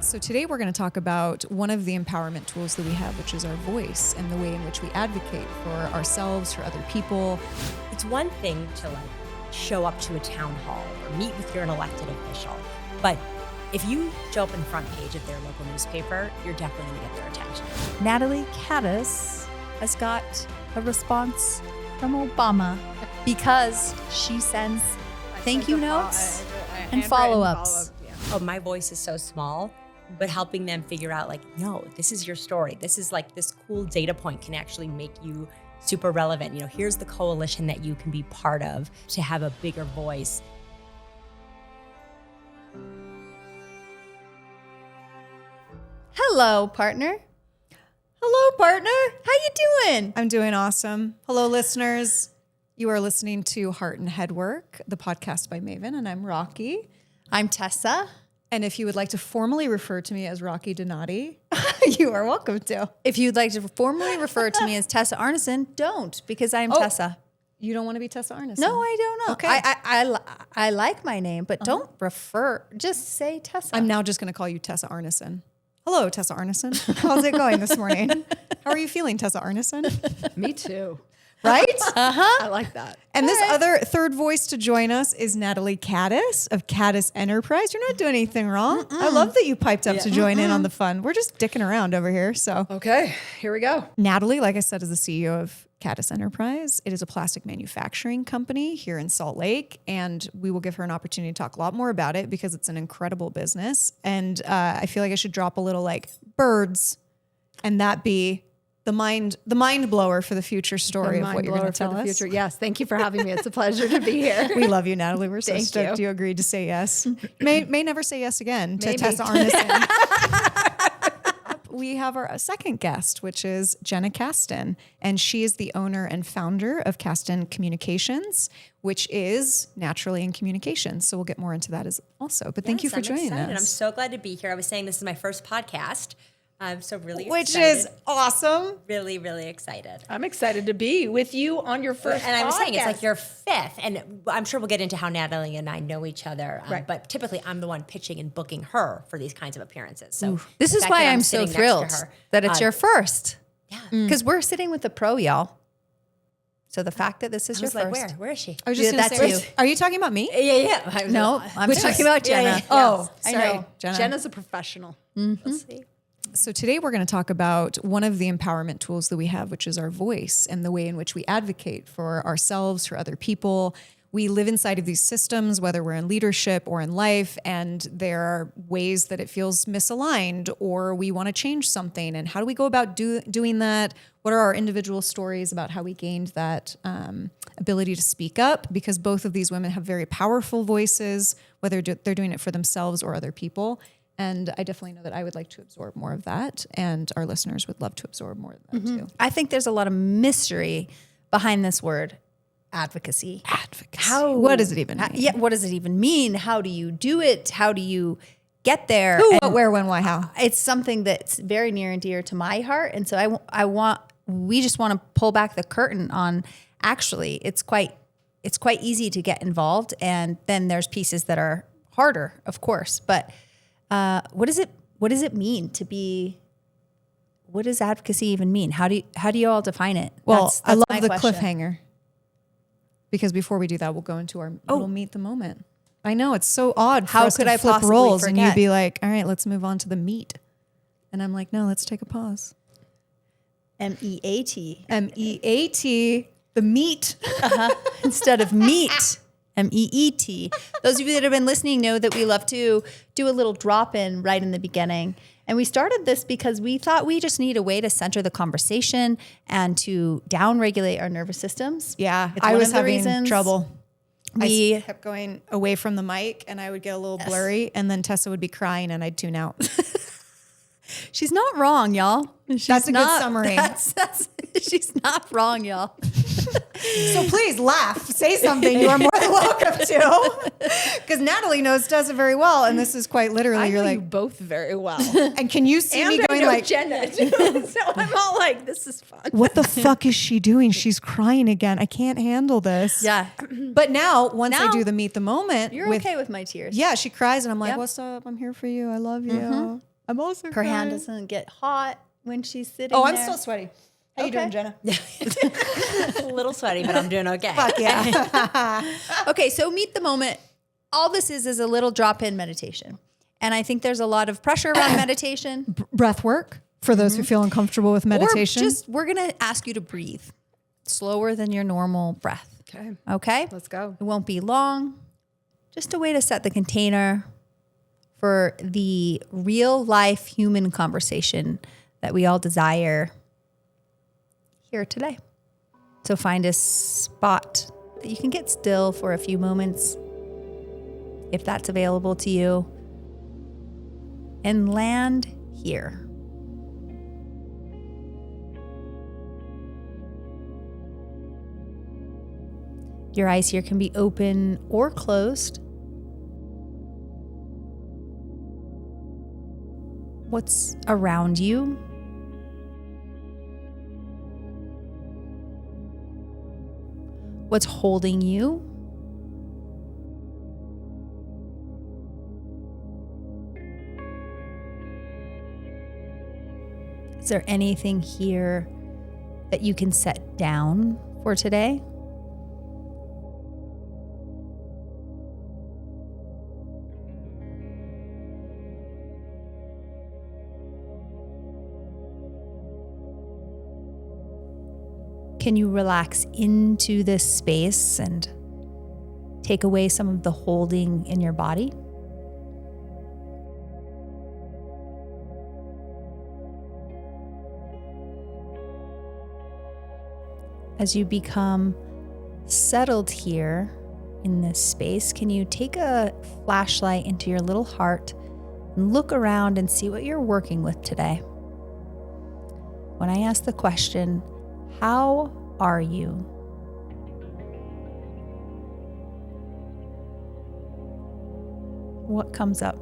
So today we're going to talk about one of the empowerment tools that we have, which is our voice and the way in which we advocate for ourselves, for other people. It's one thing to show up to a town hall or meet with your elected official, but if you show up in the front page of their local newspaper, you're definitely going to get their attention. Natalie Caddis has got a response from Obama because she sends thank you notes and follow-ups. Oh, my voice is so small, but helping them figure out no, this is your story. This is this cool data point can actually make you super relevant. Here's the coalition that you can be part of to have a bigger voice. Hello, partner. Hello, partner. How you doing? I'm doing awesome. Hello, listeners. You are listening to Heart and Head Work, the podcast by Maven, and I'm Rocky. I'm Tessa. And if you would like to formally refer to me as Rocky Donati, you are welcome to. If you'd like to formally refer to me as Tessa Arneson, don't, because I'm Tessa. You don't want to be Tessa Arneson? No, I don't know. Okay. I like my name, but don't refer. Just say Tessa. I'm now just going to call you Tessa Arneson. Hello, Tessa Arneson. How's it going this morning? How are you feeling, Tessa Arneson? Me too. Right? I like that. And this other third voice to join us is Natalie Caddis of Caddis Enterprise. You're not doing anything wrong. I love that you piped up to join in on the fun. We're just dicking around over here. So Okay, here we go. Natalie, like I said, is the CEO of Caddis Enterprise. It is a plastic manufacturing company here in Salt Lake, and we will give her an opportunity to talk a lot more about it because it's an incredible business. And I feel like I should drop a little birds, and that be the mind blower for the future story of what you're going to tell us. Future. Yes, thank you for having me. It's a pleasure to be here. We love you, Natalie. We're so stoked you agreed to say yes. May never say yes again to Tessa Arneson. We have our second guest, which is Jenna Caston, and she is the owner and founder of Caston Communications, which is naturally in communications. So we'll get more into that as also. But thank you for joining us. I'm so glad to be here. I was saying this is my first podcast. I'm so really Which excited. is awesome. Really, really excited. I'm excited to be with you on your first And I was saying, it's podcast. your fifth. And I'm sure we'll get into how Natalie and I know each other. Right. But typically, I'm the one pitching and booking her for these kinds of appearances. So This is the fact why that I'm so sitting next to thrilled her, that it's your first. Yeah. Because we're sitting with the pro, y'all. So the fact that this is I your was like, first. where is she? I was just Yeah, going to that's say, you. are you talking about me? Yeah. No, I'm Which talking is- about Jenna. yeah. Oh, I sorry, know. Jenna. Jenna's a professional. Let's see. So today we're going to talk about one of the empowerment tools that we have, which is our voice and the way in which we advocate for ourselves, for other people. We live inside of these systems, whether we're in leadership or in life, and there are ways that it feels misaligned or we want to change something. And how do we go about doing that? What are our individual stories about how we gained that ability to speak up? Because both of these women have very powerful voices, whether they're doing it for themselves or other people. And I definitely know that I would like to absorb more of that, and our listeners would love to absorb more of that too. I think there's a lot of mystery behind this word, advocacy. Advocacy. What does it even mean? Yeah, what does it even mean? How do you do it? How do you get there? Who, And what, where, when, why, how? it's something that's very near and dear to my heart. And so we just want to pull back the curtain on, actually, it's quite easy to get involved. And then there's pieces that are harder, of course. But what does it mean to be, what does advocacy even mean? How do you all define it? Well, That's I love my the question. cliffhanger. Because before we do that, we'll go into our little meet the moment. I know, it's so odd for How us could to I flip possibly roles and you'd forget? be like, all right, let's move on to the meat. And I'm like, no, let's take a pause. MEAT. MEAT, the meat. Instead of meat. MEET. Those of you that have been listening know that we love to do a little drop in right in the beginning. And we started this because we thought we just need a way to center the conversation and to downregulate our nervous systems. Yeah, It's I one was of the having reasons trouble. We I kept going away from the mic and I would get a little blurry and then Tessa would be crying and I'd tune out. She's not wrong, y'all. That's a good summary. She's not wrong, y'all. So please laugh, say something. You are more than welcome to. Because Natalie knows Tessa very well, and this is quite literally. I You're know like, you both very well. and can you see And me I going know like, Jenna too. So I'm all like, this is fun. what the fuck is she doing? She's crying again. I can't handle this. Yeah. But now, once I Now, do the meet the moment, You're okay with my tears. Yeah, she cries, and I'm like, Yep. "What's up? I'm here for you. I love you." I'm also Her hand doesn't get hot when she's sitting Oh, I'm there. still sweaty. How you doing, Jenna? A little sweaty, but I'm doing okay. Fuck yeah. Okay, so meet the moment. All this is a little drop-in meditation. And I think there's a lot of pressure around meditation. Breath work for those who feel uncomfortable with meditation. Or just, we're going to ask you to breathe slower than your normal breath. Okay. Okay? Let's go. It won't be long. Just a way to set the container for the real life human conversation that we all desire here today. So find a spot that you can get still for a few moments, if that's available to you, and land here. Your eyes here can be open or closed. What's around you? What's holding you? Is there anything here that you can set down for today? Can you relax into this space and take away some of the holding in your body? As you become settled here in this space, can you take a flashlight into your little heart and look around and see what you're working with today? When I ask the question, how are you? What comes up?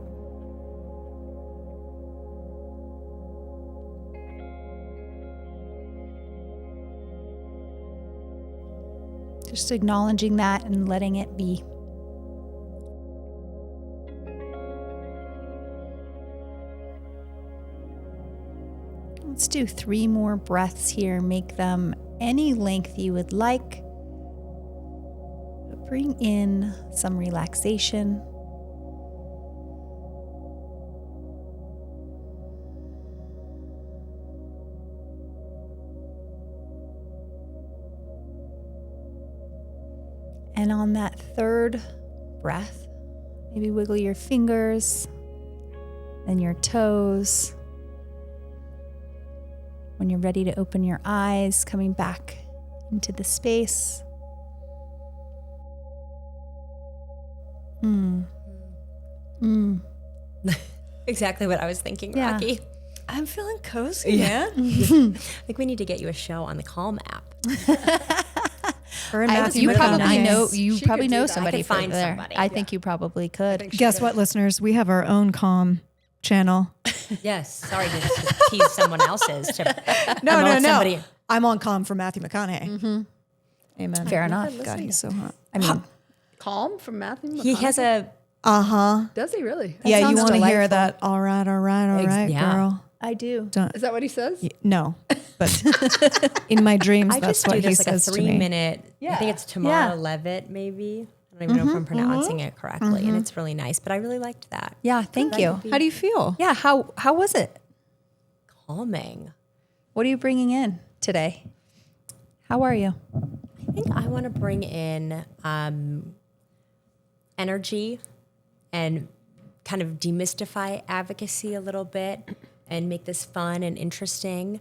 Just acknowledging that and letting it be. Let's do 3 more breaths here. Make them any length you would like. Bring in some relaxation. And on that 3rd breath, maybe wiggle your fingers and your toes. When you're ready to open your eyes, coming back into the space. Exactly what I was thinking, Yeah. Rocky. I'm feeling cozy, man. I think we need to get you a show on the Calm app. Her and Matthew You probably McConaughey. know. You She probably could do know that. I somebody could for find there. somebody. I think you probably could. Guess what, listeners? We have our own calm channel. Yes. Sorry to tease someone else's. To No, promote somebody. I'm on calm for Matthew McConaughey. Amen. Fair enough. God, he's so hot. I mean, Calm from Matthew McConaughey. He has a Does he really? Yeah, you sounds want to hear delightful. that? All right, yeah. girl. I do. Don't. Is that what he says? No, but in my dreams, I that's just what do he just like a says to me. 3-minute. I think it's Tamara Yeah. Levitt, maybe. I don't even know if I'm pronouncing it correctly, and it's really nice. But I really liked that. Yeah, thank you. How do you feel? Yeah, how was it? Calming. What are you bringing in today? How are you? I think I want to bring in energy and kind of demystify advocacy a little bit and make this fun and interesting.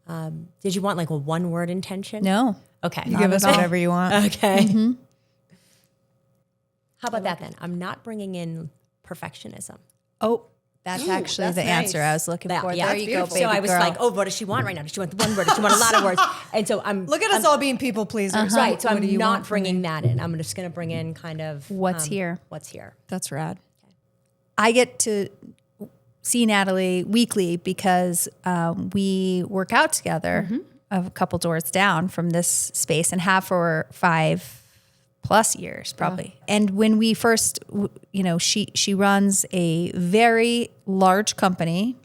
Did you want like a 1-word intention? No. Okay. You give us whatever you want. Okay. How about that then? I'm not bringing in perfectionism. Oh, that's actually that's the nice. answer I was looking for. Yeah, There you go, baby So I was girl. like, oh, what does she want right now? Does she want 1 word? Does she want a lot of words? And so I'm Look at us all being people pleasers. right. So What do I'm you not want from me? bringing that in. I'm just going to bring in kind of What's here? What's here? That's rad. I get to see Natalie weekly because we work out together a couple doors down from this space and have for 5+ plus years probably. And when we first, she runs a very large company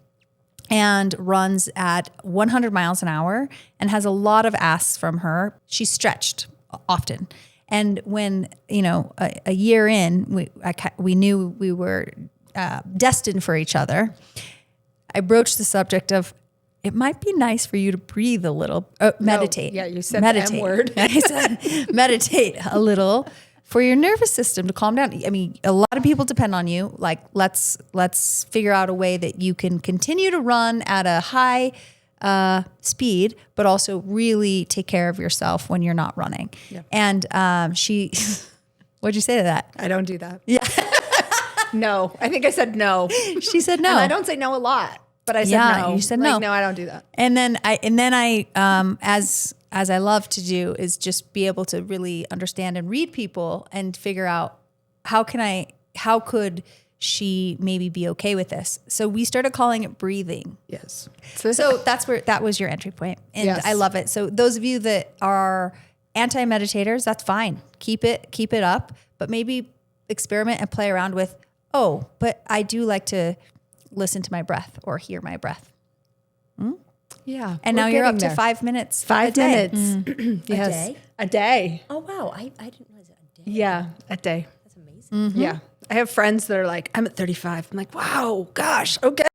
and runs at 100 miles an hour and has a lot of asks from her. She's stretched often. And when, a year in, we knew we were destined for each other, I broached the subject of, it might be nice for you to breathe a little, meditate. No, yeah, you said meditate. the M word. I said, meditate a little for your nervous system to calm down. I mean, a lot of people depend on you. Like, let's figure out a way that you can continue to run at a high speed, but also really take care of yourself when you're not running. Yeah. And she, what'd you say to that? I don't do that. Yeah. No, I think I said no. She said no. And I don't say no a lot. But I said no. You said no. No, I don't do that. And then I, as I love to do, is just be able to really understand and read people and figure out how could she maybe be okay with this? So we started calling it breathing. Yes. So that was your entry point. And yes. I love it. So those of you that are anti-meditators, that's fine. Keep it up, but maybe experiment and play around with, but I do like to listen to my breath or hear my breath. Yeah. And now you're up to 5 minutes. 5 minutes. Yes. A day? A day. Oh, wow. I didn't realize a day. Yeah, a day. That's amazing. Yeah. I have friends that are like, I'm at 35. I'm like, wow, gosh, okay.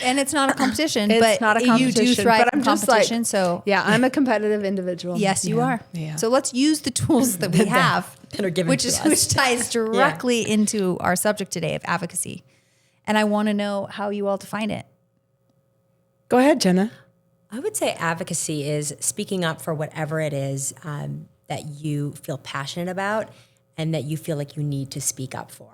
And it's not a competition, It's but not a competition, you do thrive but I'm in just competition. like- So Yeah, I'm a competitive individual. yes, you are. Yeah. So let's use the tools that we have, that are given which to is us. which ties directly into our subject today of advocacy. And I want to know how you all define it. Go ahead, Jenna. I would say advocacy is speaking up for whatever it is that you feel passionate about and that you feel like you need to speak up for.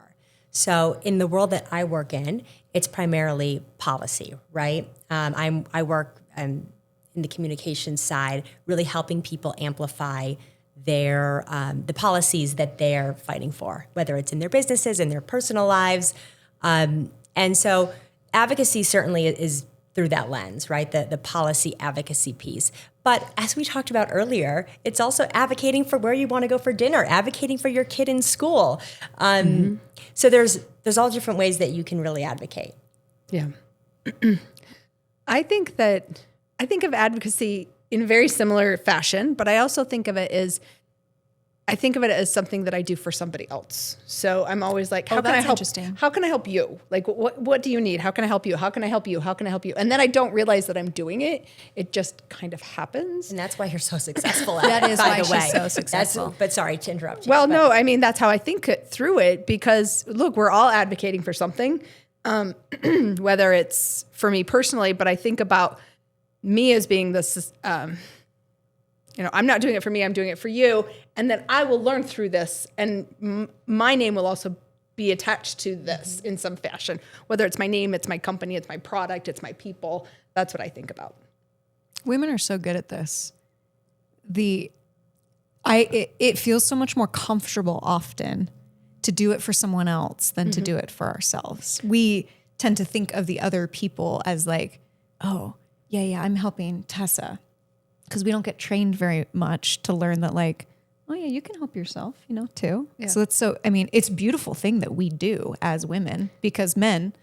So in the world that I work in, it's primarily policy, right? I work in the communications side, really helping people amplify their the policies that they're fighting for, whether it's in their businesses, in their personal lives. And so advocacy certainly is through that lens, right? The policy advocacy piece. But as we talked about earlier, it's also advocating for where you want to go for dinner, advocating for your kid in school. So there's all different ways that you can really advocate. Yeah. I think of advocacy in a very similar fashion, but I also think of it as something that I do for somebody else. So I'm always like, how can I help? Interesting. How can I help you? Like, what do you need? How can I help you? How can I help you? How can I help you? And then I don't realize that I'm doing it. It just kind of happens. And that's why you're so successful at That it, is by why the way. she's so successful. But sorry to interrupt you. Well, but- no, I mean, that's how I think through it, because look, we're all advocating for something, whether it's for me personally, but I think about me as being this, I'm not doing it for me, I'm doing it for you. And then I will learn through this, and my name will also be attached to this in some fashion, whether it's my name, it's my company, it's my product, it's my people. That's what I think about. Women are so good at this. It feels so much more comfortable often to do it for someone else than to do it for ourselves. We tend to think of the other people as like, oh, yeah, I'm helping Tessa. Because we don't get trained very much to learn that, like, oh yeah, you can help yourself, too. Yeah. So it's it's a beautiful thing that we do as women, because men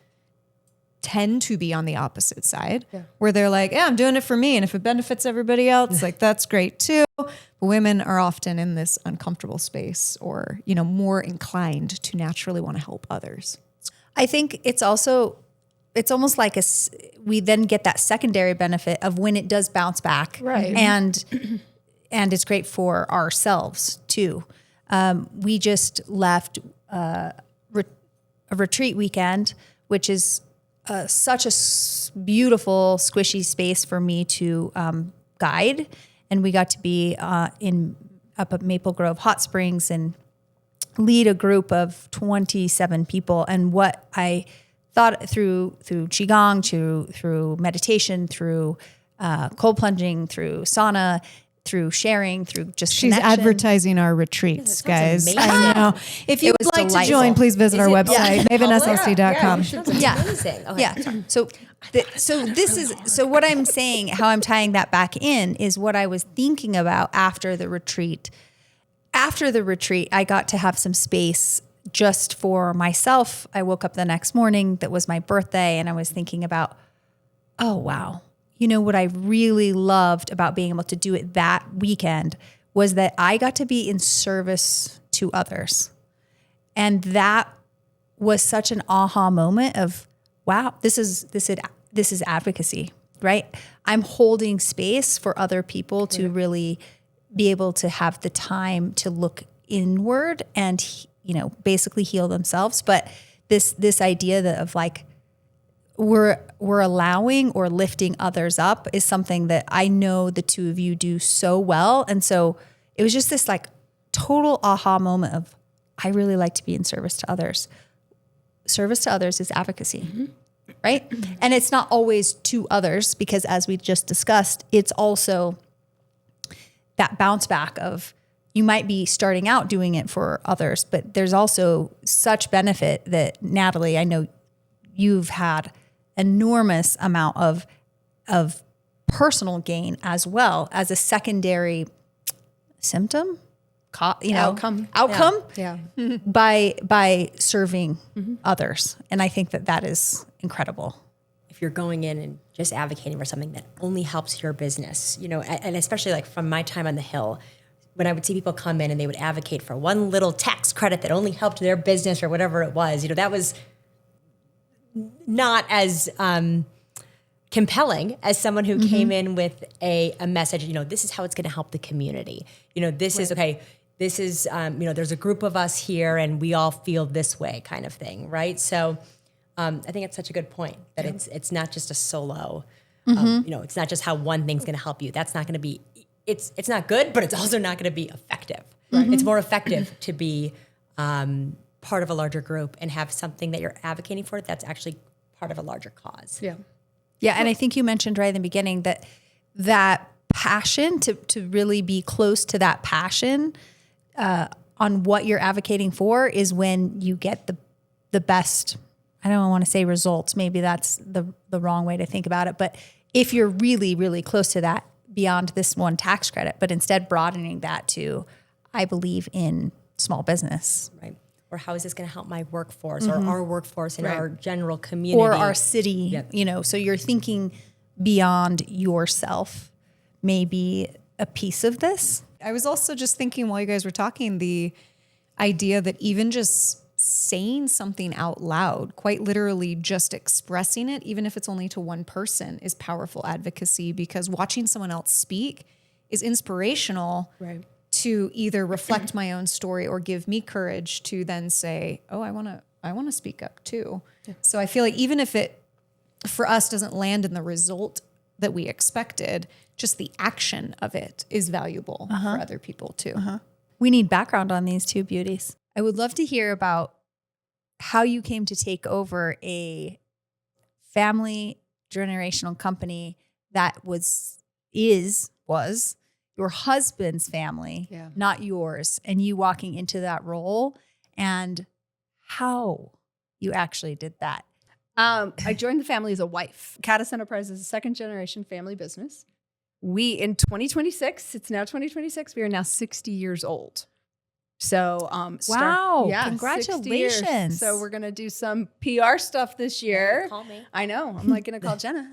tend to be on the opposite side, where they're like, yeah, I'm doing it for me. And if it benefits everybody else, like, that's great too. But women are often in this uncomfortable space, or, more inclined to naturally want to help others. I think it's almost like we then get that secondary benefit of when it does bounce back. Right. And it's great for ourselves too. We just left a retreat weekend, which is such a beautiful, squishy space for me to guide. And we got to be up at Maple Grove Hot Springs and lead a group of 27 people. And what I thought through Qigong, through meditation, through cold plunging, through sauna, through sharing, through just She's connection. advertising our retreats, guys. amazing. I know. If you would was like to delightful. join, please visit our website, mavenslc.com. Yeah. Amazing. Okay. Yeah. So what I'm saying, how I'm tying that back in, is what I was thinking about after the retreat. after the retreat, I got to have some space just for myself. I woke up the next morning, that was my birthday, and I was thinking about, oh, wow. You know, what I really loved about being able to do it that weekend was that I got to be in service to others. And that was such an aha moment of, wow, this is advocacy, right? I'm holding space for other people to really be able to have the time to look inward and, you know, basically heal themselves. But this idea that of like, we're allowing or lifting others up is something that I know the two of you do so well. And so it was just this like total aha moment of, I really like to be in service to others. Service to others is advocacy, right? And it's not always to others, because as we just discussed, it's also that bounce back of, you might be starting out doing it for others, but there's also such benefit that, Natalie, I know you've had enormous amount of personal gain as well as a secondary symptom, outcome Yeah. by serving others. And I think that is incredible. If you're going in and just advocating for something that only helps your business, you know, and especially like from my time on the Hill, when I would see people come in and they would advocate for one little tax credit that only helped their business or whatever it was, you know, that was not as compelling as someone who came in with a message, you know, this is how it's going to help the community. You know, this is, okay, this is, you know, there's a group of us here and we all feel this way kind of thing, right? So I think it's such a good point that it's not just a solo, you know, it's not just how one thing's going to help you. That's not going to be, it's not good, but it's also not going to be effective. Right? It's more effective to be part of a larger group and have something that you're advocating for that's actually part of a larger cause. Yeah. Yeah. And I think you mentioned right in the beginning that passion, to really be close to that passion on what you're advocating for, is when you get the best, I don't want to say results, maybe that's the wrong way to think about it, but if you're really, really close to that beyond this one tax credit, but instead broadening that to, I believe in small business. Right. Or how is this going to help my workforce or our workforce in our general community? Or our city, you know, so you're thinking beyond yourself, maybe a piece of this. I was also just thinking while you guys were talking, the idea that even just saying something out loud, quite literally just expressing it, even if it's only to one person, is powerful advocacy, because watching someone else speak is inspirational. Right. To either reflect my own story or give me courage to then say, oh, I want to speak up too. Yeah. So I feel like even if it, for us, doesn't land in the result that we expected, just the action of it is valuable for other people too. We need background on these two beauties. I would love to hear about how you came to take over a family generational company that was your husband's family, not yours, and you walking into that role, and how you actually did that. I joined the family as a wife. Caddis Enterprise is a second generation family business. We, in 2026, it's now 2026, we are now 60 years old. So, wow, 60 years. congratulations. So we're going to do some PR stuff this year. Call me. I know. I'm like going to call Jenna.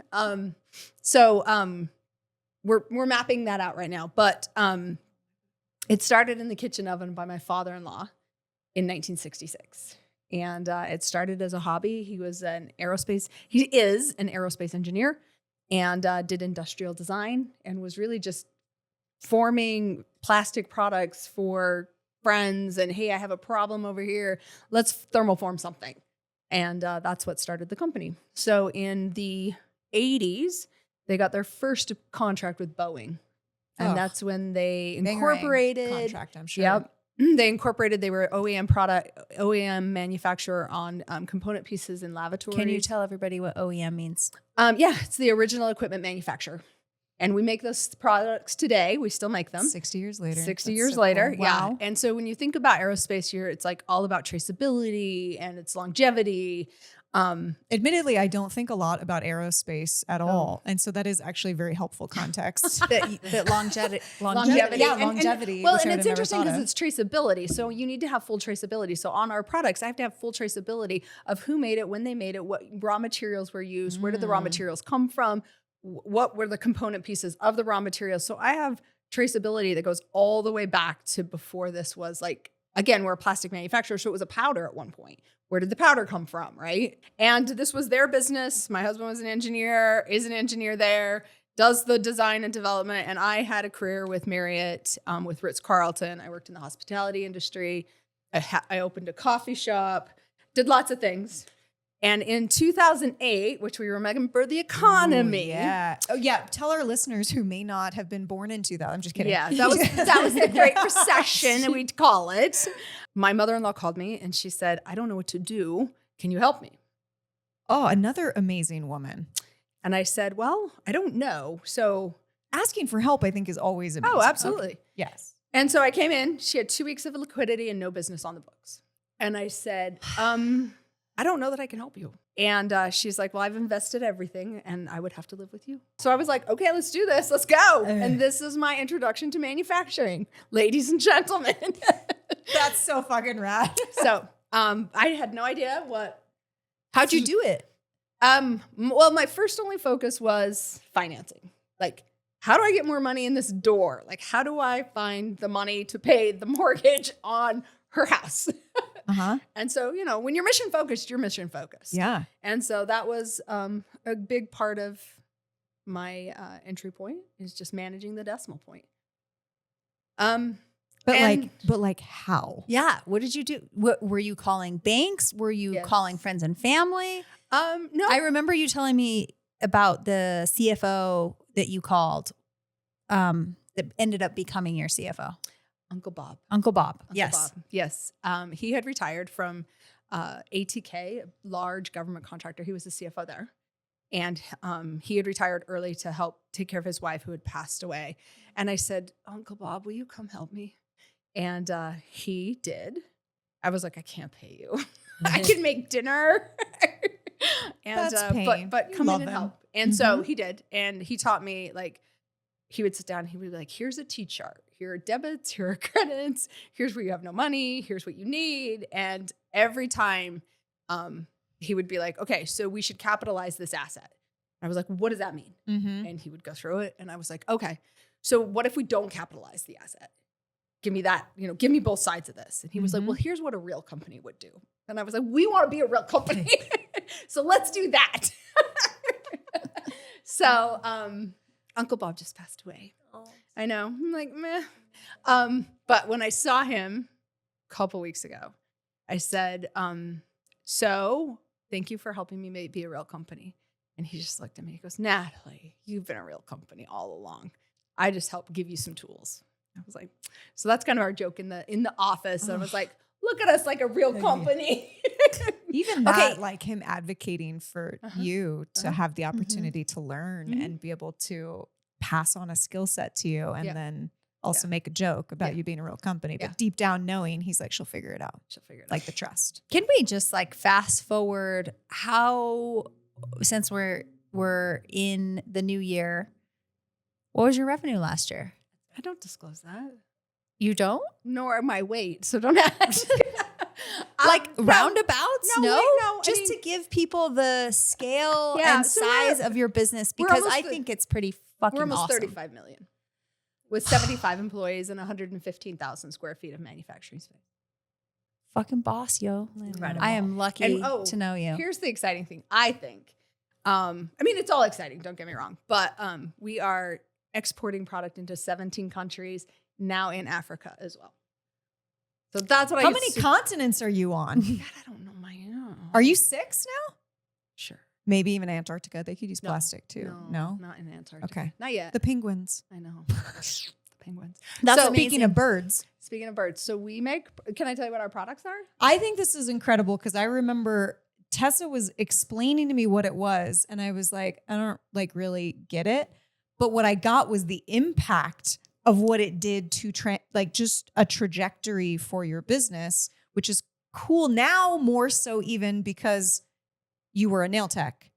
We're mapping that out right now, but it started in the kitchen oven by my father-in-law in 1966, and it started as a hobby. He is an aerospace engineer, and did industrial design, and was really just forming plastic products for friends. And hey, I have a problem over here. Let's thermoform something, and that's what started the company. So in the 80s. They got their first contract with Boeing, and that's when they incorporated contract, I'm sure. Yep. They incorporated, they were OEM manufacturer on component pieces in lavatories. Can you tell everybody what OEM means? Yeah, it's the original equipment manufacturer. And we make those products today. We still make them. 60 years later. 60 That's years so later. cool. Yeah. Wow. And so when you think about aerospace here, it's like all about traceability and its longevity. Admittedly, I don't think a lot about aerospace at all. And so that is actually very helpful context. that longevity. Yeah, longevity. Well, which I and would it's have never interesting thought because of. it's traceability. So you need to have full traceability. So on our products, I have to have full traceability of who made it, when they made it, what raw materials were used, where did the raw materials come from, what were the component pieces of the raw materials. So I have traceability that goes all the way back to before this was like, again, we're a plastic manufacturer. So it was a powder at one point. Where did the powder come from, right? And this was their business. My husband was an engineer, is an engineer there, does the design and development. And I had a career with Marriott, with Ritz-Carlton. I worked in the hospitality industry. I opened a coffee shop, did lots of things. And in 2008, which we remember the economy. Oh, yeah. Tell our listeners who may not have been born into that. I'm just kidding. Yeah, that was the Great Recession, we'd call it. My mother-in-law called me and she said, I don't know what to do. Can you help me? Oh, another amazing woman. And I said, well, I don't know. So Asking for help, I think, is always amazing. Oh, absolutely. Okay. Yes. And so I came in. She had 2 weeks of liquidity and no business on the books. And I said, I don't know that I can help you. And she's like, well, I've invested everything and I would have to live with you. So I was like, okay, let's do this. Let's go. And this is my introduction to manufacturing, ladies and gentlemen. That's so fucking rad. So I had no idea what. How'd you do it? Well, my first only focus was financing. Like, how do I get more money in this door? Like, how do I find the money to pay the mortgage on her house? And so, you know, when you're mission focused, you're mission focused. Yeah. And so that was a big part of my entry point is just managing the decimal point. But like how? Yeah. What did you do? What, were you calling banks? Were you calling friends and family? No. I remember you telling me about the CFO that you called that ended up becoming your CFO. Uncle Bob. Uncle Bob. Uncle Yes. Bob. Yes. He had retired from ATK, a large government contractor. He was the CFO there. And he had retired early to help take care of his wife who had passed away. And I said, Uncle Bob, will you come help me? And he did. I was like, I can't pay you. I can make dinner. And That's pain. but come Love in and them. help. And so he did. And he taught me, like, he would sit down and he would be like, here's a T-chart. Here are debits, here are credits. Here's where you have no money. Here's what you need. And every time he would be like, okay, so we should capitalize this asset. I was like, what does that mean? And he would go through it. And I was like, okay, so what if we don't capitalize the asset? Give me that, you know, give me both sides of this. And he was like, well, here's what a real company would do. And I was like, we want to be a real company. So let's do that. So Uncle Bob just passed away. Oh. I know. I'm like, meh. But when I saw him a couple weeks ago, I said, so thank you for helping me be a real company. And he just looked at me. He goes, Natalie, you've been a real company all along. I just helped give you some tools. I was like, so that's kind of our joke in the office. And I was like, look at us like a real company. Even that, like him advocating for you to have the opportunity to learn and be able to pass on a skill set to you and then also make a joke about you being a real company. But deep down knowing he's like, she'll figure it out. She'll figure it out. Like the trust. Can we just like fast forward how, since we're in the new year, what was your revenue last year? I don't disclose that. You don't? Nor my weight, so don't ask. Like roundabouts? No, no. Just to give people the scale and so size of your business, we're because almost I think it's pretty fucking We're almost awesome. 35 million with 75 employees and 115,000 square feet of manufacturing space. Fucking boss, yo. Incredible. I am lucky And, to know you. Here's the exciting thing, I think. I mean, it's all exciting, don't get me wrong, but we are exporting product into 17 countries, now in Africa as well. So that's what How many continents are you on? God, I don't know my Are you 6 now? Sure. Maybe even Antarctica. They could use plastic too. No? Not in Antarctica. Okay. Not yet. The penguins. I know. The penguins. That's So- amazing. Speaking of birds, Speaking of birds, so we make, can I tell you what our products are? I think this is incredible because I remember Tessa was explaining to me what it was. And I was like, I don't like really get it. But what I got was the impact of what it did to like just a trajectory for your business, which is cool now more so even because you were a nail tech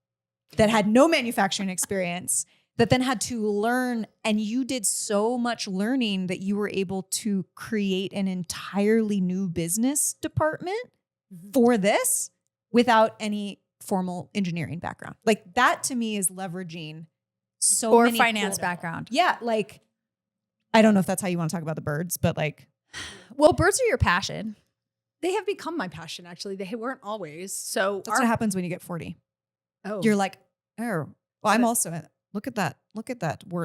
that had no manufacturing experience, that then had to learn, and you did so much learning that you were able to create an entirely new business department for this without any formal engineering background. Like that to me is leveraging so Or many finance cool- background. Yeah, like I don't know if that's how you want to talk about the birds, but like Well, birds are your passion. They have become my passion, actually. They weren't always. So that's what happens when you get 40. oh, You're like, oh, well, I'm But- also look at that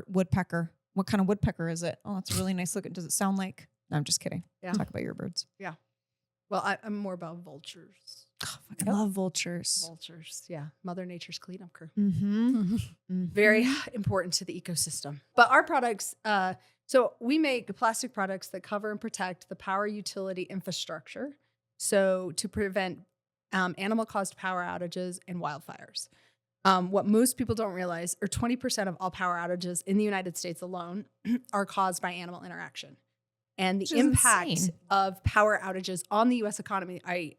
woodpecker. What kind of woodpecker is it? Oh, it's a really nice looking. Does it sound like? No, I'm just kidding. Yeah. Talk about your birds. well, I'm more about vultures. I love vultures. Vultures, yeah. Mother Nature's cleanup crew. Mm-hmm. Very important to the ecosystem. But our products, so we make plastic products that cover and protect the power utility infrastructure. So to prevent animal-caused power outages and wildfires. What most people don't realize, or 20% of all power outages in the United States alone are caused by animal interaction. And Which the is impact insane. of power outages on the U.S. economy, I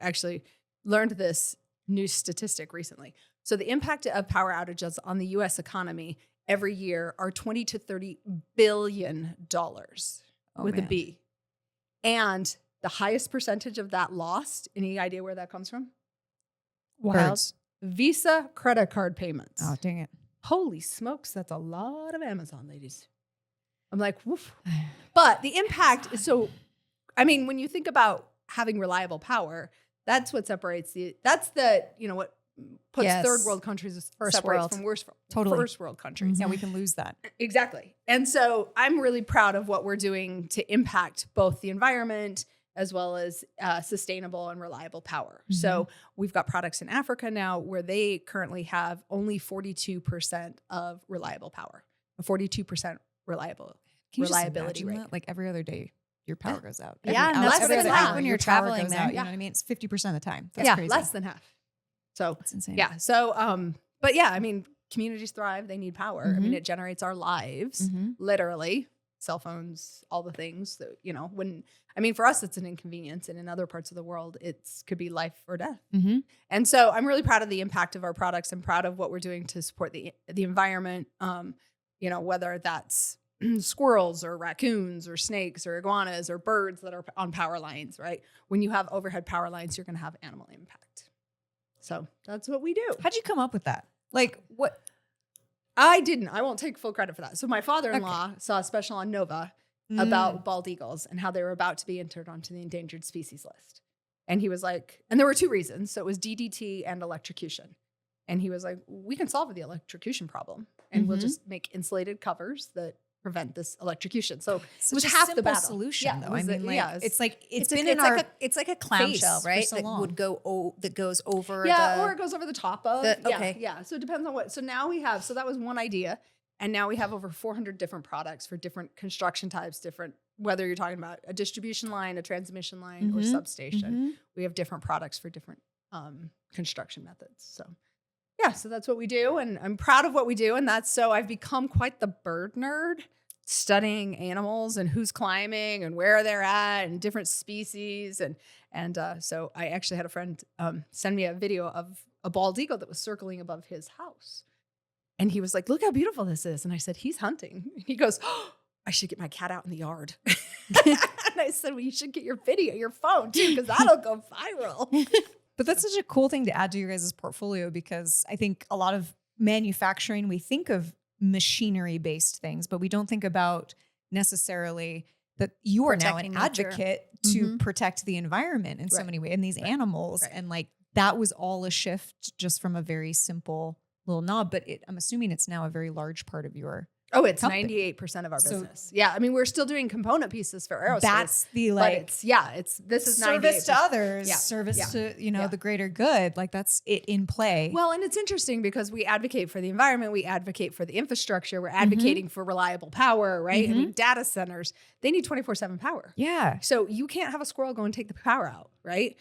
actually learned this new statistic recently. So the impact of power outages on the U.S. economy every year are $20 to $30 billion with a man. B. And the highest percentage of that lost, any idea where that comes from? Birds. Visa credit card payments. Oh, dang it. Holy smokes, that's a lot of Amazon, ladies. I'm like, woof. But the impact is so, I mean, when you think about having reliable power, that's what separates what puts Yes. third world countries First separates world. from Totally. first world countries. Yeah, we can lose that. Exactly. And so I'm really proud of what we're doing to impact both the environment as well as sustainable and reliable power. So we've got products in Africa now where they currently have only 42% of reliable power, a 42% Can you just reliability imagine rate. that? Like every other day, your power goes out. Yeah, Every and that's hour- what every it's other like hour, when your you're power traveling goes there. out. You Yeah. know what I mean? It's 50% of the time. That's Yeah, crazy. less than half. So That's insane. yeah. So, but yeah, I mean, communities thrive. They need power. I mean, it generates our lives, literally. Cell phones, all the things that, for us, it's an inconvenience. And in other parts of the world, could be life or death. Mm-hmm. And so I'm really proud of the impact of our products. I'm proud of what we're doing to support the environment. Whether that's squirrels or raccoons or snakes or iguanas or birds that are on power lines, right? When you have overhead power lines, you're going to have animal impact. So that's what we do. How'd you come up with that? Like what? I didn't. I won't take full credit for that. So my father-in-law saw a special on Nova about bald eagles and how they were about to be entered onto the endangered species list. And he was like, and there were two reasons. So it was DDT and electrocution. And he was like, we can solve the electrocution problem. And we'll just make insulated covers that prevent this electrocution. So it was Such a half the simple battle. solution, Yeah, though. it was I mean, like, it's like it's been like, in our it's like a clamshell, face right? for so that long. would go that goes over or it goes over the top of. okay. Yeah. So it depends on what. So now we have, so that was one idea. And now we have over 400 different products for different construction types, whether you're talking about a distribution line, a transmission line, or substation. We have different products for different construction methods. So yeah, so that's what we do. And I'm proud of what we do. And so I've become quite the bird nerd, studying animals and who's climbing and where they're at and different species. And so I actually had a friend send me a video of a bald eagle that was circling above his house. And he was like, look how beautiful this is. And I said, he's hunting. He goes, oh, I should get my cat out in the yard. And I said, well, you should get your phone too, because that'll go viral. But that's such a cool thing to add to your guys' portfolio, because I think a lot of manufacturing, we think of machinery-based things, but we don't think about necessarily that you are now an Protecting nature. advocate to protect the environment in so Right. many ways, and these animals. Right. And like that was all a shift just from a very simple little knob, but I'm assuming it's now a very large part of your Oh, it's company. 98% of our So- business. Yeah. I mean, we're still doing component pieces for aerospace. That's the but like this is service to 98%. others, Yeah. service Yeah. to, Yeah. the greater good. Like that's it in play. Well, and it's interesting because we advocate for the environment, we advocate for the infrastructure, we're advocating for reliable power, right? I mean, data centers, they need 24/7 power. yeah. So you can't have a squirrel go and take the power out, right?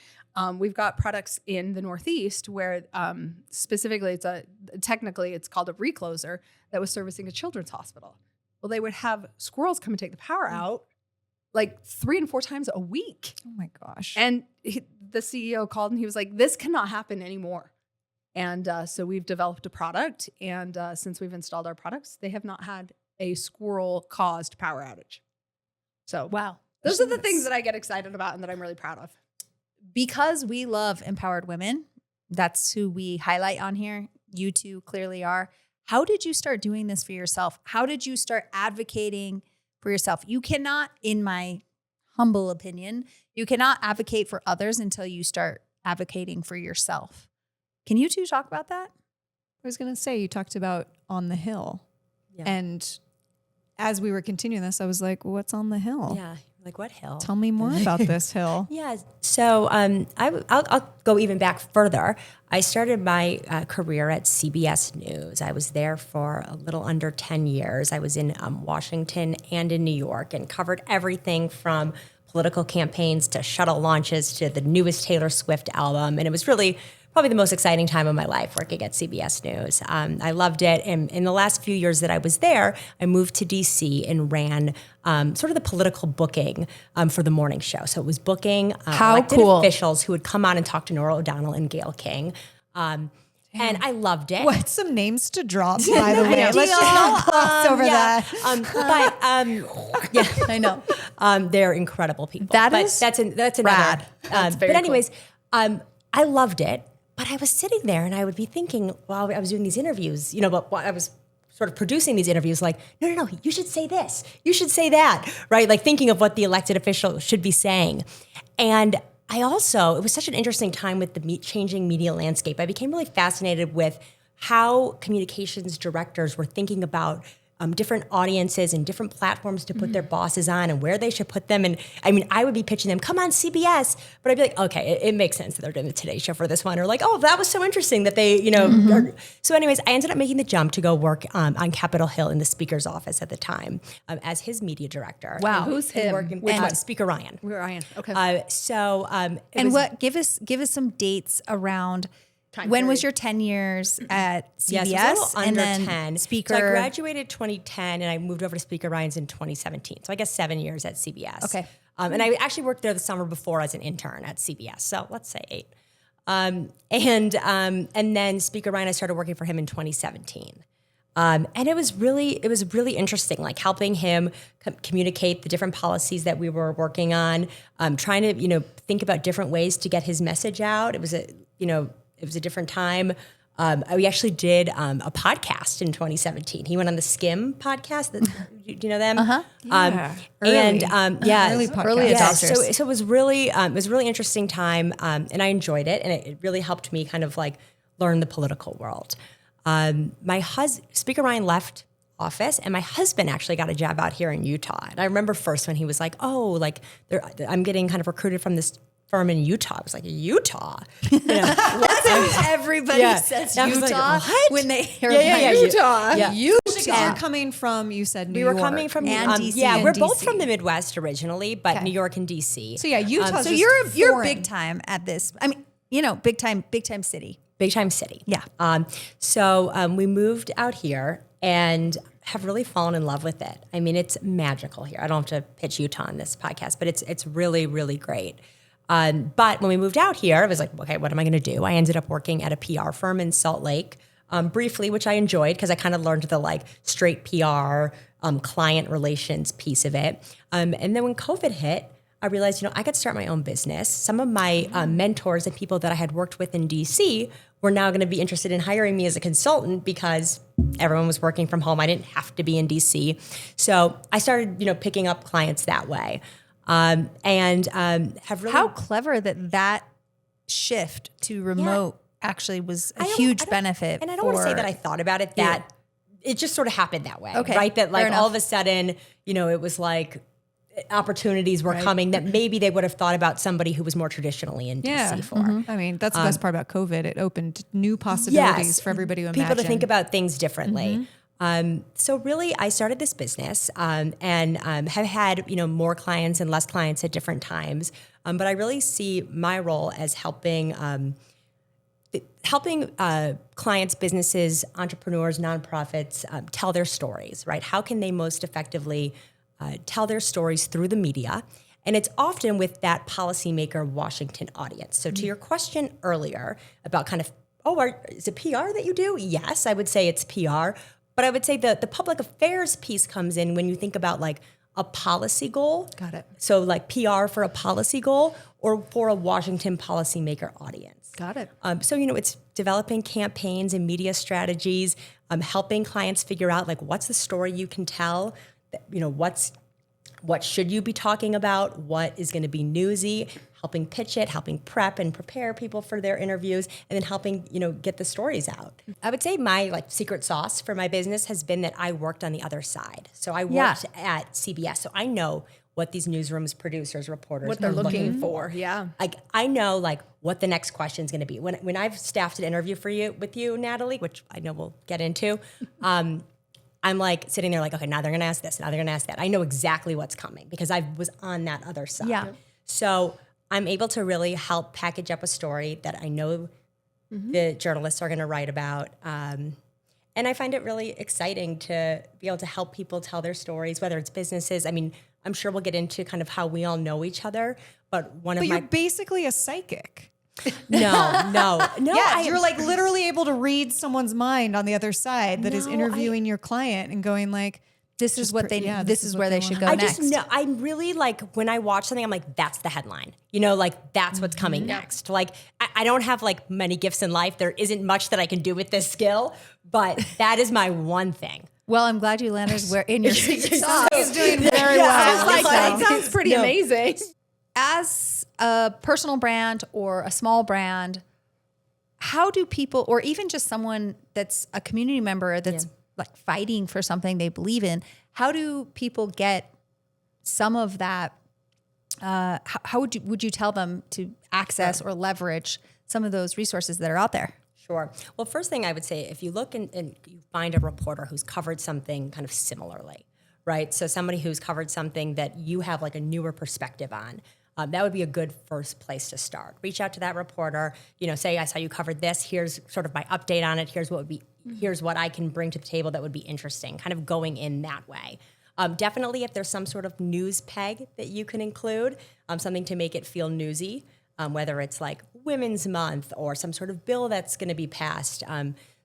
We've got products in the Northeast where specifically technically it's called a recloser that was servicing a children's hospital. Well, they would have squirrels come and take the power out like 3 and 4 times a week. Oh my gosh. And the CEO called and he was like, this cannot happen anymore. And so we've developed a product. And since we've installed our products, they have not had a squirrel caused power outage. So Wow. those are the things that I get excited about and that I'm really proud of. Because we love empowered women, that's who we highlight on here. You two clearly are. How did you start doing this for yourself? How did you start advocating for yourself? You cannot, in my humble opinion, you cannot advocate for others until you start advocating for yourself. Can you two talk about that? I was going to say, you talked about on the hill. Yeah. And as we were continuing this, I was like, what's on the hill? Yeah. Like what hill? Tell me more about this hill. Yeah. So I'll go even back further. I started my career at CBS News. I was there for a little under 10 years. I was in Washington and in New York and covered everything from political campaigns to shuttle launches to the newest Taylor Swift album. And it was really probably the most exciting time of my life working at CBS News. I loved it. And in the last few years that I was there, I moved to DC and ran sort of the political booking for the morning show. So it was booking elected officials who would come on and talk to Norah O'Donnell and Gayle King. And I loved it. What's some names to drop, by the way? Let's just not gloss over that. Yeah, I know. they're incredible people. That's another. rad. That's very but anyways, I loved it. But I was sitting there and I would be thinking while I was doing these interviews, but while I was sort of producing these interviews, like, no, you should say this, you should say that, right? Like thinking of what the elected official should be saying. And it was such an interesting time with the changing media landscape. I became really fascinated with how communications directors were thinking about different audiences and different platforms to put their bosses on and where they should put them. And I mean, I would be pitching them, come on CBS, but I'd be like, okay, it makes sense that they're doing the Today Show for this one. Or like, oh, that was so interesting that they, So anyways, I ended up making the jump to go work on Capitol Hill in the Speaker's office at the time as his media director. Wow. Who's him? Speaker Ryan. Ryan. Okay. Give us some dates around Time when period. was your 10 years at CBS? Yes, it was a little under and then 10. Speaker. So I graduated 2010 and I moved over to Speaker Ryan's in 2017. So I guess 7 years at CBS. Okay. And I actually worked there the summer before as an intern at CBS. So let's say 8. And then Speaker Ryan, I started working for him in 2017. And it was really interesting, like helping him communicate the different policies that we were working on, trying to, think about different ways to get his message out. It was a different time. We actually did a podcast in 2017. He went on the Skim podcast. Do you know them? Uh-huh. Early Early adopters. So it was really a really interesting time, and I enjoyed it, and it really helped me kind of like learn the political world. Speaker Ryan left office, and my husband actually got a job out here in Utah. And I remember first when he was like, "Oh, like I'm getting kind of recruited from this firm in Utah." I was like, "Utah?" Everybody says I was like, Utah what? when they hear Utah. Yeah. You're coming from, you said New York. We were coming from And DC. Yeah, And we're both DC. from the Midwest originally, but New York and DC. So yeah, Utah's So just you're foreign. big time at this. I mean, big time city. Big time city. Yeah. So we moved out here and have really fallen in love with it. I mean, it's magical here. I don't have to pitch Utah on this podcast, but it's really, really great. But when we moved out here, I was like, okay, what am I going to do? I ended up working at a PR firm in Salt Lake briefly, which I enjoyed because I kind of learned the like straight PR, client relations piece of it. And then when COVID hit, I realized, I could start my own business. Some of my mentors and people that I had worked with in DC were now going to be interested in hiring me as a consultant because everyone was working from home. I didn't have to be in DC. So I started, picking up clients that way. And have really... How clever that shift to remote actually was a huge benefit. And I don't want to say that I thought about it, that it just sort of happened that way, Okay, right? That like fair all enough. of a sudden, it was like opportunities were coming that maybe they would have thought about somebody who was more traditionally in DC for. I mean, that's the best part about COVID. It opened new possibilities for everybody to imagine. People to think about things differently. So really, I started this business and have had more clients and less clients at different times. But I really see my role as helping clients, businesses, entrepreneurs, nonprofits tell their stories. Right? How can they most effectively tell their stories through the media? And it's often with that policymaker Washington audience. So to your question earlier about kind of, is it PR that you do? Yes, I would say it's PR. But I would say the public affairs piece comes in when you think about like a policy goal. Got it. So like PR for a policy goal or for a Washington policymaker audience. Got it. So, it's developing campaigns and media strategies, helping clients figure out like what's the story you can tell, what should you be talking about, what is going to be newsy, helping pitch it, helping prep and prepare people for their interviews, and then helping, get the stories out. I would say my like secret sauce for my business has been that I worked on the other side. So I worked at CBS, so I know what these newsrooms, producers, reporters What they're are looking for. Yeah. Like I know like what the next question is going to be. When I've staffed an interview with you, Natalie, which I know we'll get into, I'm like sitting there like, okay, now they're going to ask this, now they're going to ask that. I know exactly what's coming because I was on that other side. Yeah. So I'm able to really help package up a story that I know the journalists are going to write about. And I find it really exciting to be able to help people tell their stories, whether it's businesses. I mean, I'm sure we'll get into kind of how we all know each other, but You're basically a psychic. No. Yeah, you're like literally able to read someone's mind on the other side that is interviewing your client and going like, This is what they need. This is where they should go I next. just know, I'm really like, when I watch something, I'm like, that's the headline. Like that's what's coming next. Like, I don't have like many gifts in life. There isn't much that I can do with this skill, but that is my one thing. Well, I'm glad you landed where in your secret sauce. he's doing very well. Like, that sounds pretty amazing. As a personal brand or a small brand, how do people, or even just someone that's a community member that's like fighting for something they believe in, how do people get some of that? How would you tell them to access or leverage some of those resources that are out there? Sure. Well, first thing I would say, if you look and you find a reporter who's covered something kind of similarly, right? So somebody who's covered something that you have like a newer perspective on, that would be a good first place to start. Reach out to that reporter, say, I saw you covered this. Here's sort of my update on it. Here's what I can bring to the table that would be interesting, kind of going in that way. Definitely if there's some sort of news peg that you can include, something to make it feel newsy, whether it's like Women's Month or some sort of bill that's going to be passed,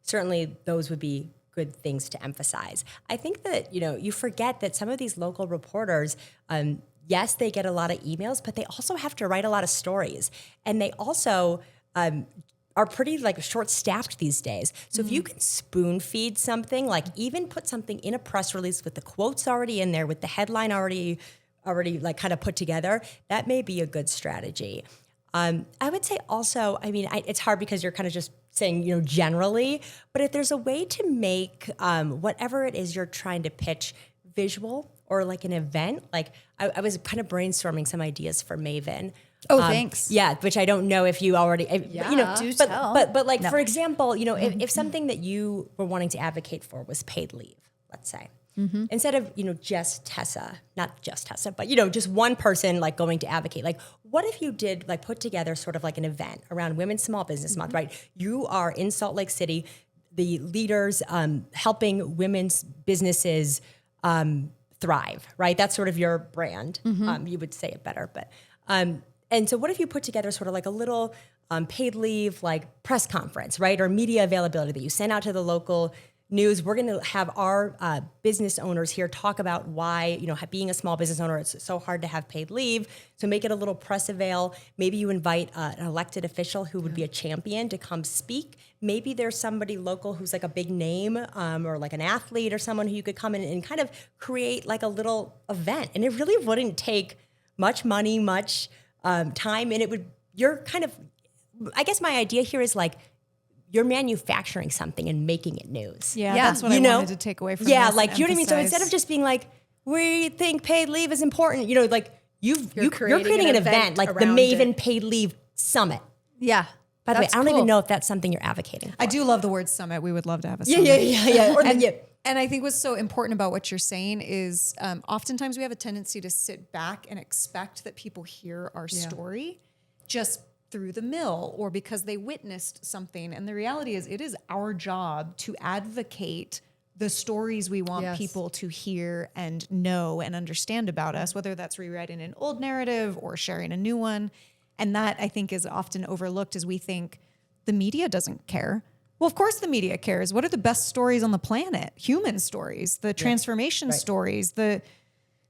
certainly those would be good things to emphasize. I think that, you forget that some of these local reporters, yes, they get a lot of emails, but they also have to write a lot of stories. And they also are pretty like short-staffed these days. So if you can spoon feed something, like even put something in a press release with the quotes already in there, with the headline already like kind of put together, that may be a good strategy. I would say also, it's hard because you're kind of just saying, generally, but if there's a way to make whatever it is you're trying to pitch visual or like an event, like I was kind of brainstorming some ideas for Maven. Oh, thanks. Yeah, which I don't know if you already, do tell. But like, for example, if something that you were wanting to advocate for was paid leave, let's say, instead of, just Tessa, not just Tessa, but, just one person like going to advocate, like what if you did like put together sort of like an event around Women's Small Business Month, right? You are in Salt Lake City, the leaders helping women's businesses thrive, right? That's sort of your brand. You would say it better, but, and so what if you put together sort of like a little paid leave, like press conference, right? Or media availability that you send out to the local news. We're going to have our business owners here talk about why, being a small business owner, it's so hard to have paid leave. So make it a little press avail. Maybe you invite an elected official who would be a champion to come speak. Maybe there's somebody local who's like a big name or like an athlete or someone who you could come in and kind of create like a little event. And it really wouldn't take much money, much time. And I guess my idea here is like, you're manufacturing something and making it news. Yeah, that's what I wanted to take away from this. Yeah, like, you know what I mean? So instead of just being like, we think paid leave is important, like you're creating an event like the Maven Paid Leave Summit. Yeah. By the way, I don't even know if that's something you're advocating for. I do love the word summit. We would love to have a summit. Yeah. And I think what's so important about what you're saying is oftentimes we have a tendency to sit back and expect that people hear our story just through the mill or because they witnessed something. And the reality is it is our job to advocate the stories we want people to hear and know and understand about us, whether that's rewriting an old narrative or sharing a new one. And that, I think, is often overlooked as we think the media doesn't care. Well, of course the media cares. What are the best stories on the planet? Human stories, the transformation stories, the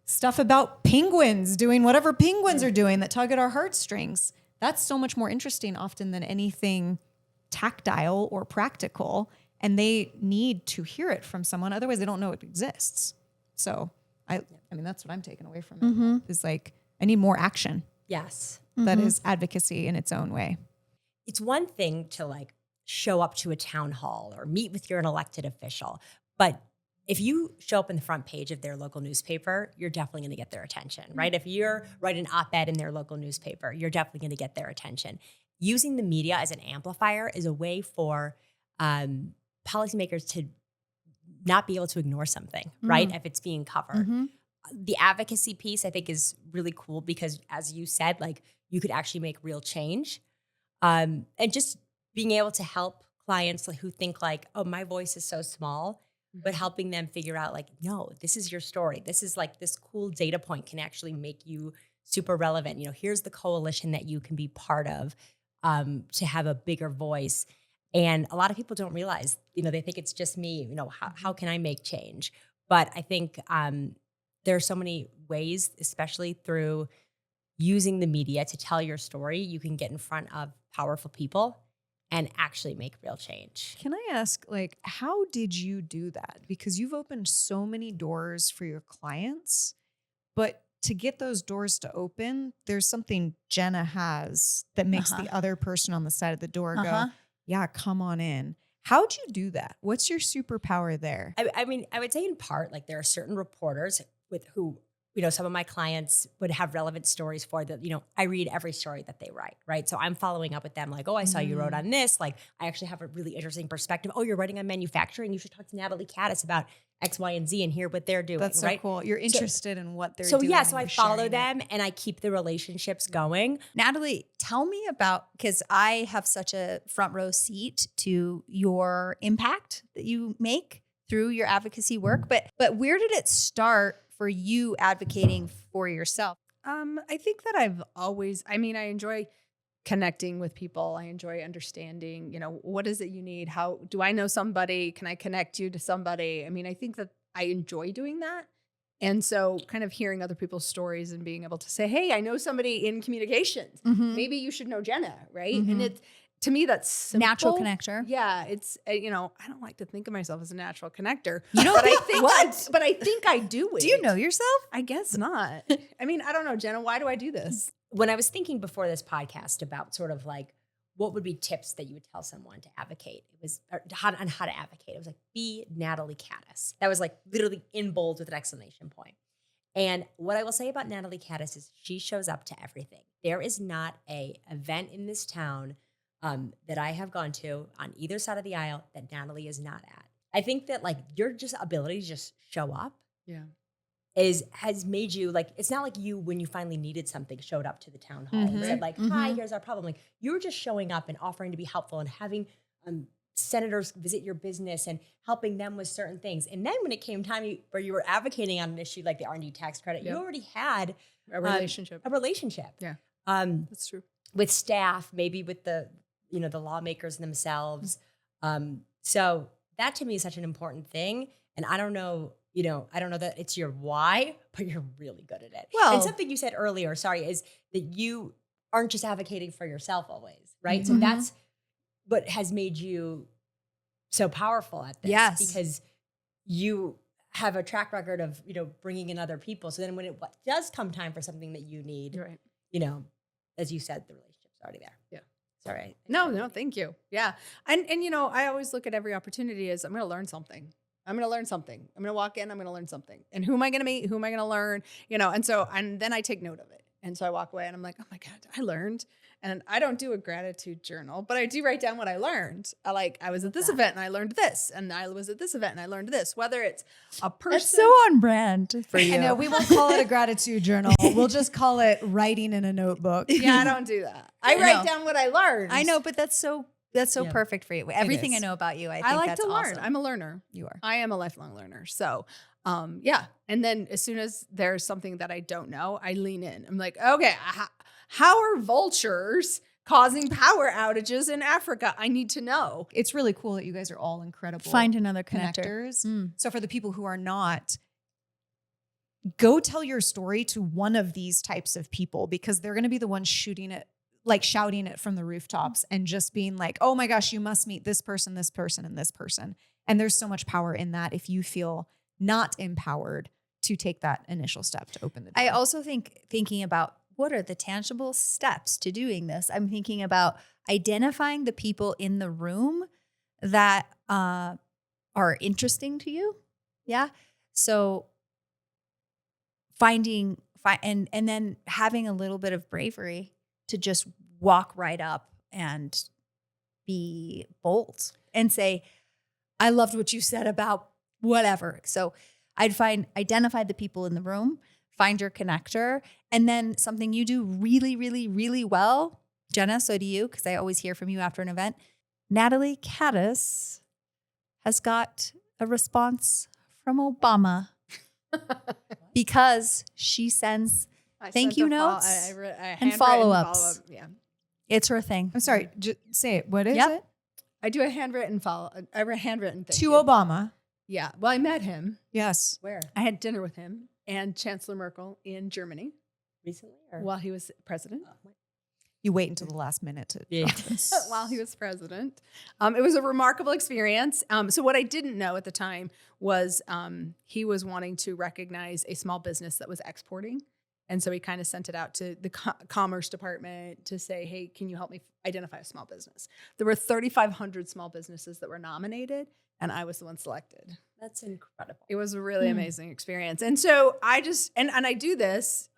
stuff about penguins doing whatever penguins are doing that tug at our heartstrings. That's so much more interesting often than anything tactile or practical. And they need to hear it from someone. Otherwise, they don't know it exists. So I mean, that's what I'm taking away from it. Is like, I need more action. Yes. That is advocacy in its own way. It's one thing to like show up to a town hall or meet with your elected official, but if you show up in the front page of their local newspaper, you're definitely going to get their attention, right? If you're writing an op-ed in their local newspaper, you're definitely going to get their attention. Using the media as an amplifier is a way for policymakers to not be able to ignore something, right? If it's being covered. The advocacy piece, I think, is really cool because, as you said, like you could actually make real change. And just being able to help clients who think like, oh, my voice is so small, but helping them figure out like, no, this is your story. This is like this cool data point can actually make you super relevant. You know, here's the coalition that you can be part of to have a bigger voice. And a lot of people don't realize, you know, they think it's just me, you know, how can I make change? But I think there are so many ways, especially through using the media to tell your story, you can get in front of powerful people and actually make real change. Can I ask, like, how did you do that? Because you've opened so many doors for your clients, but to get those doors to open, there's something Jenna has that makes the other person on the side of the door go, yeah, come on in. How'd you do that? What's your superpower there? I mean, I would say in part, like there are certain reporters with who, you know, some of my clients would have relevant stories for that. You know, I read every story that they write, right? So I'm following up with them like, oh, I saw you wrote on this. Like, I actually have a really interesting perspective. Oh, you're writing on manufacturing. You should talk to Natalie Caddis about X, Y, and Z and hear what they're doing. That's so right? cool. You're interested in what they're doing. So I follow them and I keep the relationships going. Natalie, tell me about, because I have such a front row seat to your impact that you make through your advocacy work. But where did it start for you advocating for yourself? I think that I enjoy connecting with people. I enjoy understanding, you know, what is it you need? How do I know somebody? Can I connect you to somebody? I mean, I think that I enjoy doing that. And so kind of hearing other people's stories and being able to say, hey, I know somebody in communications. Maybe you should know Jenna, right? And it's, to me, that's simple. Natural connector. Yeah, it's you know, I don't like to think of myself as a natural connector. You don't think what? But I think I do it. Do you know yourself? I guess not. I mean, I don't know, Jenna. Why do I do this? When I was thinking before this podcast about sort of like what would be tips that you would tell someone to advocate, it was on how to advocate. It was like, be Natalie Caddis. That was like literally in bold with an exclamation point. And what I will say about Natalie Caddis is she shows up to everything. There is not a event in this town that I have gone to on either side of the aisle that Natalie is not at. I think that like your just ability to just show up has made you like, it's not like you, when you finally needed something, showed up to the town hall and said like, hi, here's our problem. Like you were just showing up and offering to be helpful and having senators visit your business and helping them with certain things. And then when it came time where you were advocating on an issue like the R&D tax credit, you already had a relationship. Yeah. That's true. With staff, maybe with the lawmakers themselves. So that to me is such an important thing. And I don't know that it's your why, but you're really good at it. Well, and something you said earlier, is that you aren't just advocating for yourself always, right? So that's what has made you so powerful at this. Yes. Because you have a track record of, you know, bringing in other people. So then when it does come time for something that you need, Right. you know, as you said, the relationship's already there. Yeah. Sorry. No, thank you. Yeah. And you know, I always look at every opportunity as I'm going to learn something. I'm going to learn something. I'm going to walk in, I'm going to learn something. And who am I going to meet? Who am I going to learn? You know, and then I take note of it. And so I walk away and I'm like, oh my God, I learned. And I don't do a gratitude journal, but I do write down what I learned. I was at this event and I learned this. And I was at this event and I learned this. Whether it's a person. That's so on brand for you. I know, we won't call it a gratitude journal. We'll just call it writing in a notebook. Yeah, I don't do that. I write down what I learned. I know, but that's so That's so Yeah. perfect for you. Everything I is. know about you, I think I like that's to learn. awesome. I'm a learner. You are. I am a lifelong learner. So, yeah. And then as soon as there's something that I don't know, I lean in. I'm like, okay, how are vultures causing power outages in Africa? I need to know. It's really cool that you guys are all incredible. Find another connector. connectors. So for the people who are not, go tell your story to one of these types of people, because they're going to be the ones shooting it, like shouting it from the rooftops and just being like, oh my gosh, you must meet this person, and this person. And there's so much power in that if you feel not empowered to take that initial step to open the door. I also think thinking about what are the tangible steps to doing this. I'm thinking about identifying the people in the room that are interesting to you. Yeah. So finding and then having a little bit of bravery to just walk right up and be bold and say, I loved what you said about whatever. So I'd identify the people in the room, find your connector, and then something you do really, really, really well. Jenna, so do you, because I always hear from you after an event. Natalie Caddis has got a response from Obama because she sends thank you notes and follow-ups. Yeah. It's her thing. I'm sorry, say it. What is Yep. it? I do a handwritten thank To you. Obama. Yeah. Well, I met him. Yes. Where? I had dinner with him and Chancellor Merkel in Germany Recently? Or? while he was president. You wait until the last minute to Yeah. drop this. While he was president. It was a remarkable experience. So what I didn't know at the time was he was wanting to recognize a small business that was exporting. And so he kind of sent it out to the Commerce Department to say, hey, can you help me identify a small business? There were 3,500 small businesses that were nominated, and I was the one selected. That's incredible. It was a really amazing experience. And so I just, and I do this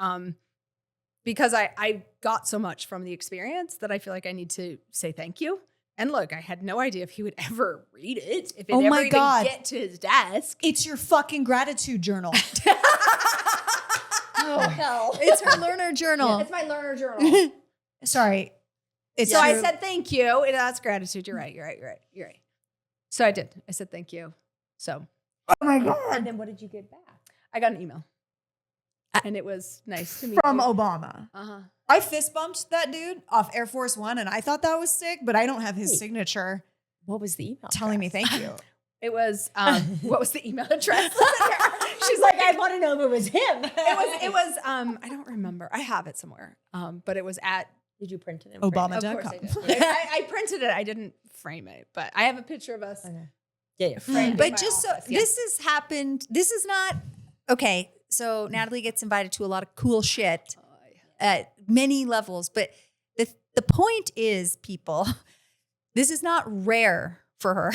because I got so much from the experience that I feel like I need to say thank you. And look, I had no idea if he would ever read it, if it Oh ever my even God. get to his desk. It's your fucking gratitude journal. Oh, hell. It's her learner journal. It's my learner journal. Sorry. It's So I your- said thank you. And that's gratitude. You're right. So I did. I said thank you. So oh my God. And then what did you get back? I got an email. And it was nice to meet From you. Obama. Uh-huh. I fist bumped that dude off Air Force One, and I thought that was sick, but I don't have his Wait. signature What was the email? telling me address? thank you. It was, what was the email address? She's like, I want to know if it was him. It was, I don't remember. I have it somewhere. But it was at, Did you print it in Obama. of course I .com. did. I printed it. I didn't frame it, but I have a picture of us. Okay. Yeah. Framed in But my just office, so yeah. this has happened. This is not okay. So Natalie gets invited to a lot of cool shit at many levels. But the point is, people, this is not rare for her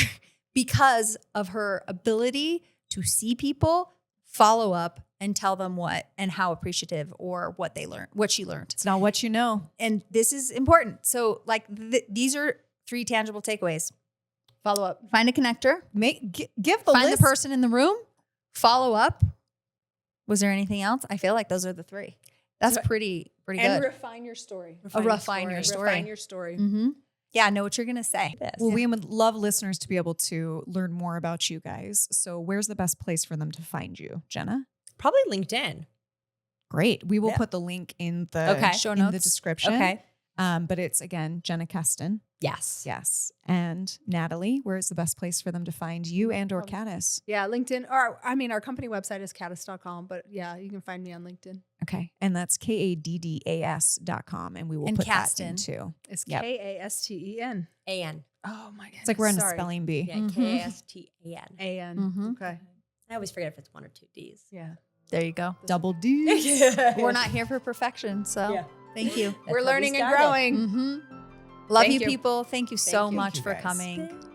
because of her ability to see people, follow up, and tell them what and how appreciative or what they learned, what she learned. It's not what you know. And this is important. So like these are 3 tangible takeaways. Follow up. Find a connector. Give the Find list. the person in the room, follow up. Was there anything else? I feel like those are the 3. That's pretty And good. refine your story. Refine your story. Refine your story. Mm-hmm. Yeah, know what you're going to say. Well, we would love listeners to be able to learn more about you guys. So where's the best place for them to find you, Jenna? Probably LinkedIn. Great. We will Yeah. put the link in the Okay. show In notes. the description. Okay. But it's, again, Jenna Keston. Yes. Yes. And Natalie, where's the best place for them to find you and or Caddis? Yeah, LinkedIn. Or our company website is caddis.com, but yeah, you can find me on LinkedIn. Okay. And that's KADDAS.com. And we will And put Kasten. that in too. It's Yep. Kasten. A-N. Oh my goodness. It's like we're in a Sorry. spelling bee. Yeah. Mhm. K-A-S-T-A-N. A-N. Mhm. Okay. I always forget if it's 1 or 2 D's. Yeah. There you go. Double D's. We're not here for perfection. So Yeah. thank you. We're how we learning and started. growing. Mm-hmm. Love Thank you, you. people. Thank you so you. much Thank for you, guys. coming.